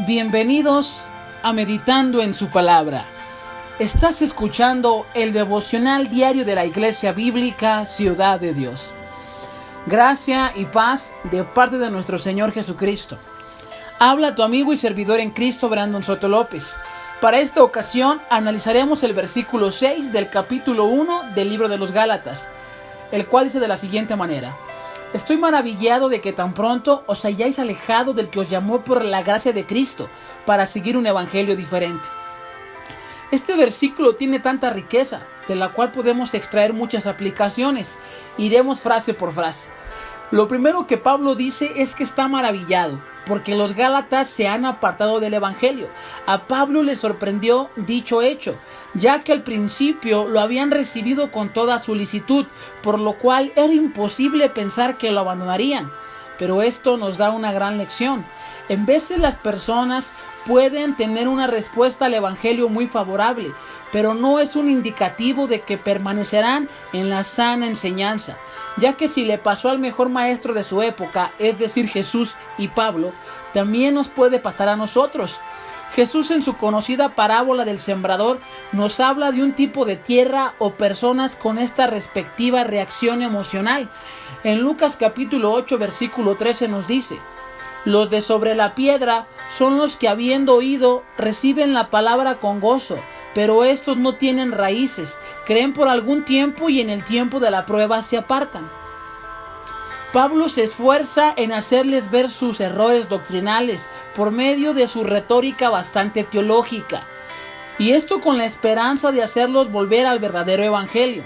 Bienvenidos a Meditando en su Palabra. Estás escuchando el devocional diario de la Iglesia Bíblica Ciudad de Dios. Gracia y paz de parte de nuestro Señor Jesucristo. Habla tu amigo y servidor en Cristo, Brandon Soto López. Para esta ocasión analizaremos el versículo 6 del capítulo 1 del libro de los Gálatas, el cual dice de la siguiente manera: Estoy maravillado de que tan pronto os hayáis alejado del que os llamó por la gracia de Cristo para seguir un evangelio diferente. Este versículo tiene tanta riqueza, de la cual podemos extraer muchas aplicaciones. Iremos frase por frase. Lo primero que Pablo dice es que está maravillado, porque los Gálatas se han apartado del evangelio. A Pablo le sorprendió dicho hecho, ya que al principio lo habían recibido con toda solicitud, por lo cual era imposible pensar que lo abandonarían. Pero esto nos da una gran lección. En veces las personas pueden tener una respuesta al evangelio muy favorable, pero no es un indicativo de que permanecerán en la sana enseñanza, ya que si le pasó al mejor maestro de su época, es decir, Jesús y Pablo, también nos puede pasar a nosotros. Jesús, en su conocida parábola del sembrador, nos habla de un tipo de tierra o personas con esta respectiva reacción emocional. En Lucas capítulo 8 versículo 13 nos dice: Los de sobre la piedra son los que, habiendo oído, reciben la palabra con gozo, pero estos no tienen raíces, creen por algún tiempo y en el tiempo de la prueba se apartan. Pablo se esfuerza en hacerles ver sus errores doctrinales por medio de su retórica bastante teológica, y esto con la esperanza de hacerlos volver al verdadero evangelio.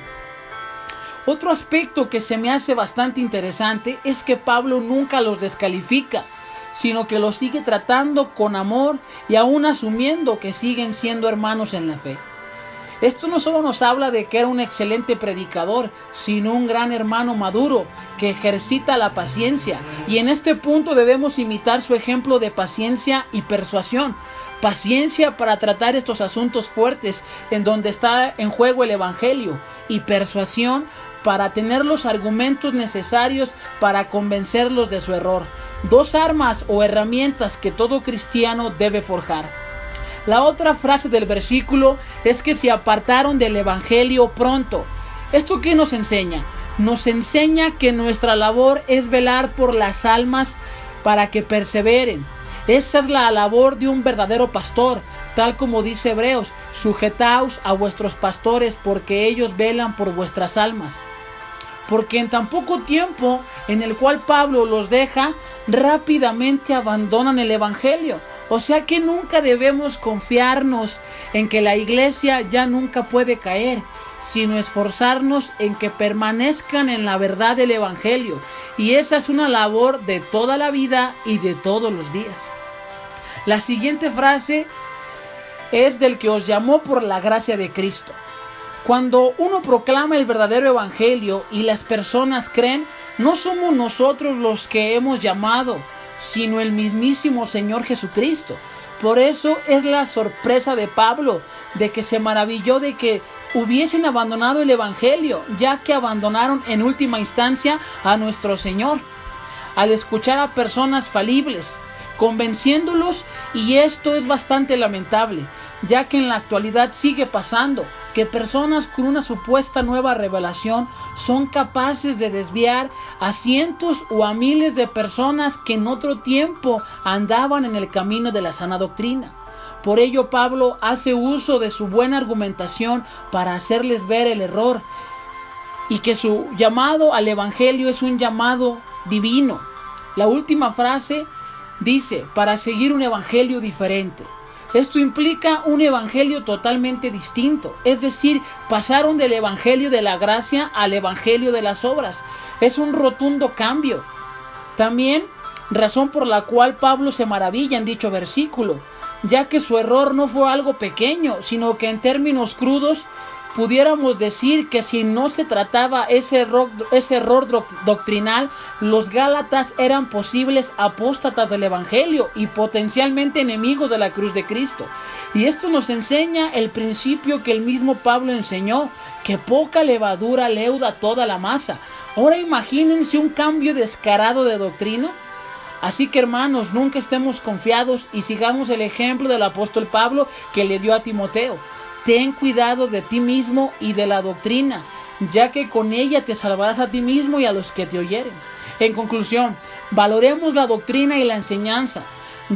Otro aspecto que se me hace bastante interesante es que Pablo nunca los descalifica, sino que los sigue tratando con amor y aún asumiendo que siguen siendo hermanos en la fe. Esto no solo nos habla de que era un excelente predicador, sino un gran hermano maduro que ejercita la paciencia, y en este punto debemos imitar su ejemplo de paciencia y persuasión. Paciencia para tratar estos asuntos fuertes en donde está en juego el evangelio, y persuasión para tener los argumentos necesarios para convencerlos de su error. Dos armas o herramientas que todo cristiano debe forjar. La otra frase del versículo es que se apartaron del evangelio pronto. ¿Esto qué nos enseña? Nos enseña que nuestra labor es velar por las almas para que perseveren. Esa es la labor de un verdadero pastor, tal como dice Hebreos: sujetaos a vuestros pastores porque ellos velan por vuestras almas. Porque en tan poco tiempo en el cual Pablo los deja, rápidamente abandonan el evangelio. O sea que nunca debemos confiarnos en que la iglesia ya nunca puede caer, sino esforzarnos en que permanezcan en la verdad del evangelio. Y esa es una labor de toda la vida y de todos los días. La siguiente frase es del que os llamó por la gracia de Cristo. Cuando uno proclama el verdadero evangelio y las personas creen, no somos nosotros los que hemos llamado, sino el mismísimo Señor Jesucristo. Por eso es la sorpresa de Pablo, de que se maravilló de que hubiesen abandonado el evangelio, ya que abandonaron en última instancia a nuestro Señor. Al escuchar a personas falibles, convenciéndolos, y esto es bastante lamentable, ya que en la actualidad sigue pasando, que personas con una supuesta nueva revelación son capaces de desviar a cientos o a miles de personas que en otro tiempo andaban en el camino de la sana doctrina. Por ello Pablo hace uso de su buena argumentación para hacerles ver el error, y que su llamado al evangelio es un llamado divino. La última frase dice: para seguir un evangelio diferente. Esto implica un evangelio totalmente distinto, es decir, pasaron del evangelio de la gracia al evangelio de las obras. Es un rotundo cambio. También, razón por la cual Pablo se maravilla en dicho versículo, ya que su error no fue algo pequeño, sino que en términos crudos pudiéramos decir que si no se trataba ese error doctrinal, los Gálatas eran posibles apóstatas del evangelio y potencialmente enemigos de la cruz de Cristo. Y esto nos enseña el principio que el mismo Pablo enseñó, que poca levadura leuda toda la masa. Ahora imagínense un cambio descarado de doctrina. Así que, hermanos, nunca estemos confiados y sigamos el ejemplo del apóstol Pablo que le dio a Timoteo. Ten cuidado de ti mismo y de la doctrina, ya que con ella te salvarás a ti mismo y a los que te oyeren. En conclusión, valoremos la doctrina y la enseñanza,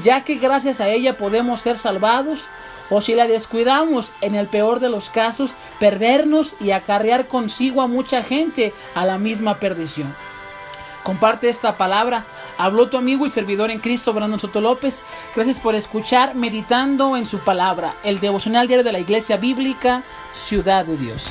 ya que gracias a ella podemos ser salvados, o si la descuidamos, en el peor de los casos, perdernos y acarrear consigo a mucha gente a la misma perdición. Comparte esta palabra. Habló tu amigo y servidor en Cristo, Brandon Soto López. Gracias por escuchar Meditando en su Palabra, el devocional diario de la Iglesia Bíblica Ciudad de Dios.